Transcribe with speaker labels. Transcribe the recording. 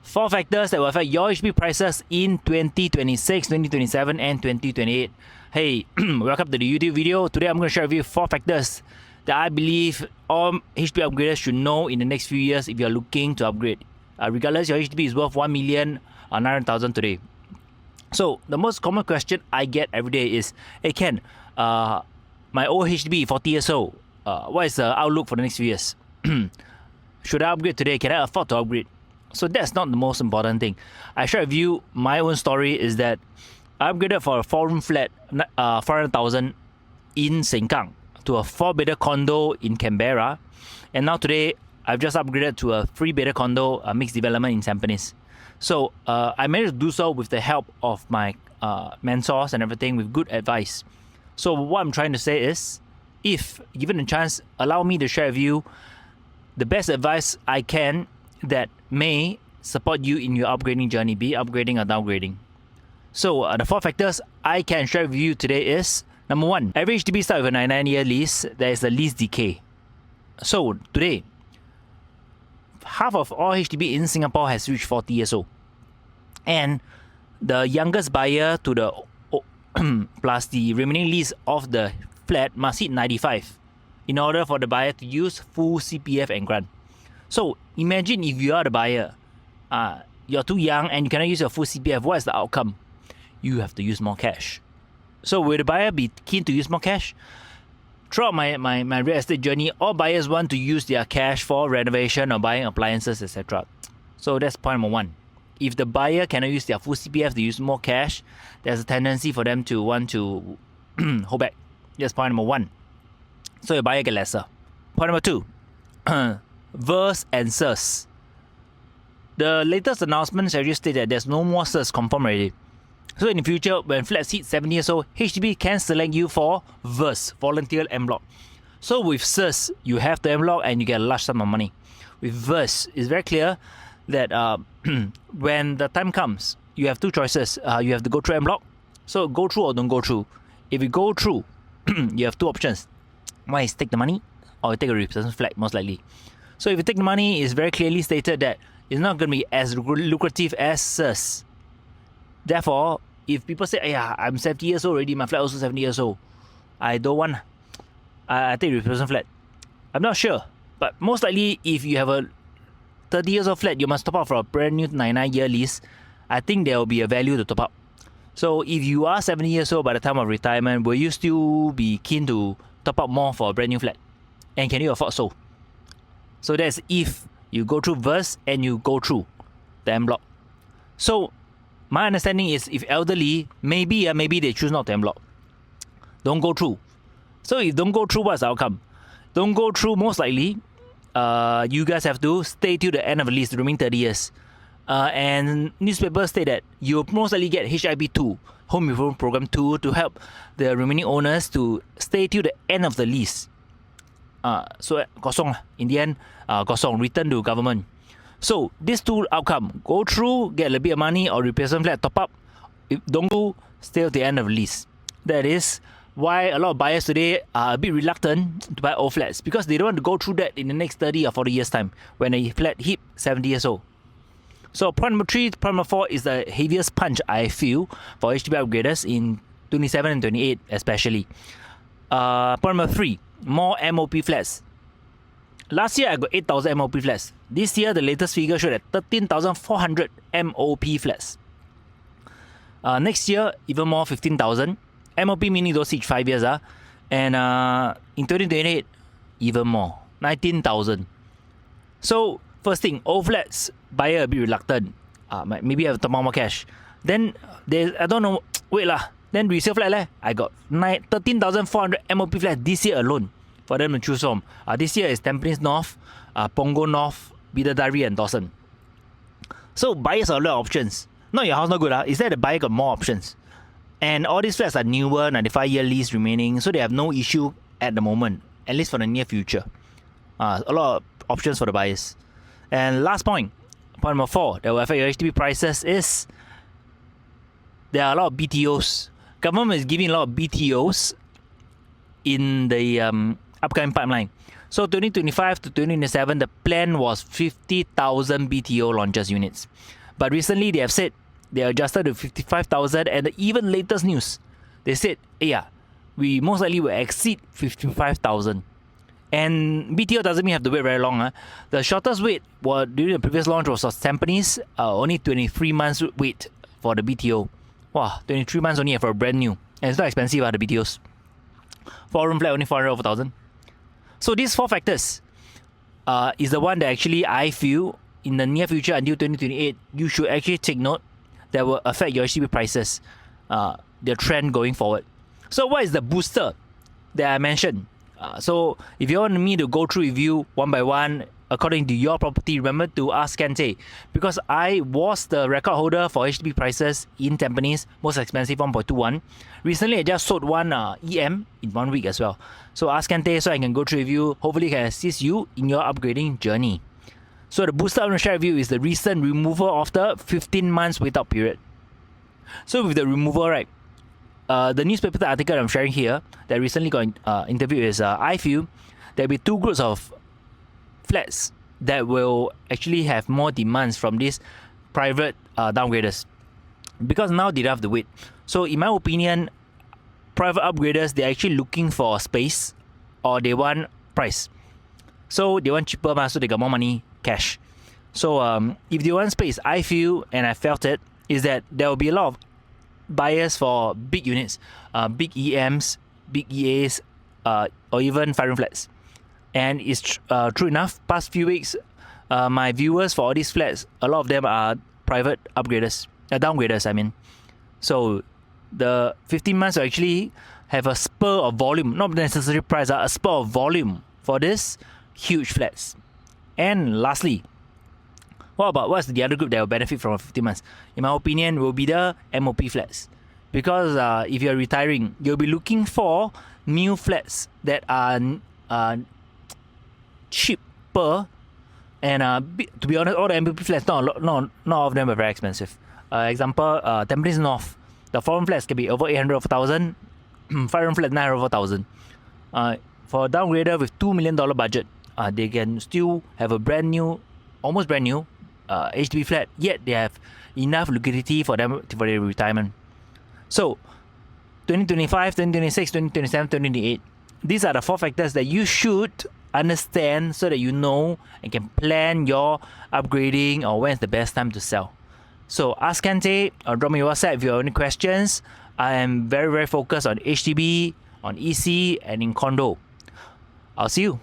Speaker 1: 4 factors that will affect your HDB prices in 2026, 2027, and 2028. Hey, welcome to the YouTube video. Today I'm going to share with you 4 factors that I believe all HDB upgraders should know in the next few years if you're looking to upgrade. Regardless, your HDB is worth 1,900,000 today. So the most common question I get every day is, hey Ken, my old HDB, 40 years old, what is the outlook for the next few years? Should I upgrade today? Can I afford to upgrade? So that's not the most important thing. I share with you my own story is that I upgraded for a 4-room flat, 400,000 in Sengkang to a 4-bedder condo in Canberra. And now today, I've just upgraded to a 3-bedder condo, a mixed development in Tampines. So I managed to do so with the help of my mentors and everything with good advice. So what I'm trying to say is, if given a chance, allow me to share with you the best advice I can that may support you in your upgrading journey, be it upgrading or downgrading. So the 4 factors I can share with you today is, number 1, every HDB starts with a 99-year lease. There is a lease decay. So today, half of all HDB in Singapore has reached 40 years old. And the youngest buyer to the plus the remaining lease of the flat must hit 95 in order for the buyer to use full CPF and grant. So imagine if you are the buyer, you're too young and you cannot use your full CPF. What is the outcome? You have to use more cash. So will the buyer be keen to use more cash? Throughout my real estate journey, all buyers want to use their cash for renovation or buying appliances, etc. So that's point number 1. If the buyer cannot use their full CPF to use more cash, there's a tendency for them to want to hold back. That's point number 1. So your buyer get lesser. Point number 2. VERS and SERS. The latest announcements actually state that there's no more SERS confirmed already. So in the future, when flats hit 70 years old, HDB can select you for VERS, volunteer en bloc. So with SERS, you have to en bloc and you get a large sum of money. With VERS, it's very clear that when the time comes, you have 2 choices. You have to go through en bloc. So go through or don't go through. If you go through, you have 2 options. One is take the money or take a replacement flat, most likely. So if you take the money, it's very clearly stated that it's not going to be as lucrative as SERS. Therefore, if people say, yeah, I'm 70 years old already, my flat also 70 years old, I don't want, I take a replacement flat. I'm not sure, but most likely if you have a 30 years old flat, you must top up for a brand new 99-year lease. I think there will be a value to top up. So if you are 70 years old by the time of retirement, will you still be keen to top up more for a brand new flat? And can you afford so? So that's if you go through VERS and you go through the en bloc. So my understanding is if elderly, maybe they choose not to en bloc. Don't go through. So if don't go through, what's the outcome? Don't go through, most likely, you guys have to stay till the end of the lease, the remaining 30 years. And newspapers state that you'll most likely get HIB 2, Home Improvement Program 2, to help the remaining owners to stay till the end of the lease. So kosong, in the end, kosong, return to government. So these 2 outcome, go through, get a little bit of money, or replacement flat, top up. If don't go, stay till the end of the lease. That is why a lot of buyers today are a bit reluctant to buy old flats, because they don't want to go through that in the next 30 or 40 years time when a flat hit 70 years old. So point number 3, point number 4 is the heaviest punch I feel for HDB upgraders in 27 and 28 especially. Point number 3, more MOP flats. Last year I got 8,000 MOP flats. This year the latest figure showed at 13,400 MOP flats. Next year even more, 15,000. MOP meaning those each 5 years. And in 2028 even more, 19,000. So first thing, old flats, buyer a bit reluctant. Maybe I have to top more cash. Then I don't know, wait lah. Then resale flat I got 13,400 MOP flats this year alone for them to choose from. This year is Tampines North, Punggol North, Bidadari and Dawson. So buyers have a lot of options. Not your house not good, is that the buyer got more options. And all these flats are newer, 95-year lease remaining, so they have no issue at the moment, at least for the near future. A lot of options for the buyers. And last point number 4 that will affect your HDB prices is there are a lot of BTOs. Government is giving a lot of BTOs in the upcoming pipeline. So 2025 to 2027, the plan was 50,000 BTO launches units. But recently they have said they adjusted to 55,000, and the even latest news, they said, yeah, we most likely will exceed 55,000. And BTO doesn't mean have to wait very long. The shortest wait during the previous launch was Tampines, only 23 months wait for the BTO. Wow, 23 months only for a brand new. And it's not expensive, the BTOs. 4-room flat only 400 over 1,000. So these four factors is the one that actually I feel in the near future until 2028, you should actually take note that will affect your HDB prices, the trend going forward. So what is the booster that I mentioned? So if you want me to go through with you one by one, according to your property, remember to ask Kente, because I was the record holder for HDB prices in Tampines, most expensive 1.21. Recently, I just sold one EM in 1 week as well. So ask Kente so I can go through with you. Hopefully, can assist you in your upgrading journey. So the booster I want to share with you is the recent removal of the 15 months wait-out period. So with the removal, right, the newspaper article I'm sharing here that recently got interviewed is I feel there'll be two groups of flats that will actually have more demands from these private downgraders, because now they don't have to wait. So in my opinion, private upgraders, they're actually looking for space or they want price. So they want cheaper, so they got more money, cash. So if they want space, I feel, and I felt it, is that there will be a lot of buyers for big units, big EMs, big EAs, or even 5-room flats. And it's true enough, past few weeks, my viewers for all these flats, a lot of them are private upgraders, downgraders, I mean. So the 15 months will actually have a spur of volume, not necessarily price, a spur of volume for this huge flats. And lastly, what's the other group that will benefit from 15 months? In my opinion, will be the MOP flats. Because if you're retiring, you'll be looking for new flats that are cheaper. And to be honest, all the MOP flats, not all of them are very expensive. Example, Tampines North, the 4-room flats can be over 800 over 1,000, 5-room flat 900 over 1,000. For a downgrader with $2 million budget, they can still have a almost brand new HDB flat, yet they have enough liquidity for them for their retirement. So 2025, 2026, 2027, 2028, these are the four factors that you should understand so that you know and can plan your upgrading or when's the best time to sell. So ask Kente or drop me a WhatsApp if you have any questions. I am very, very focused on HDB, on EC, and in condo. I'll see you.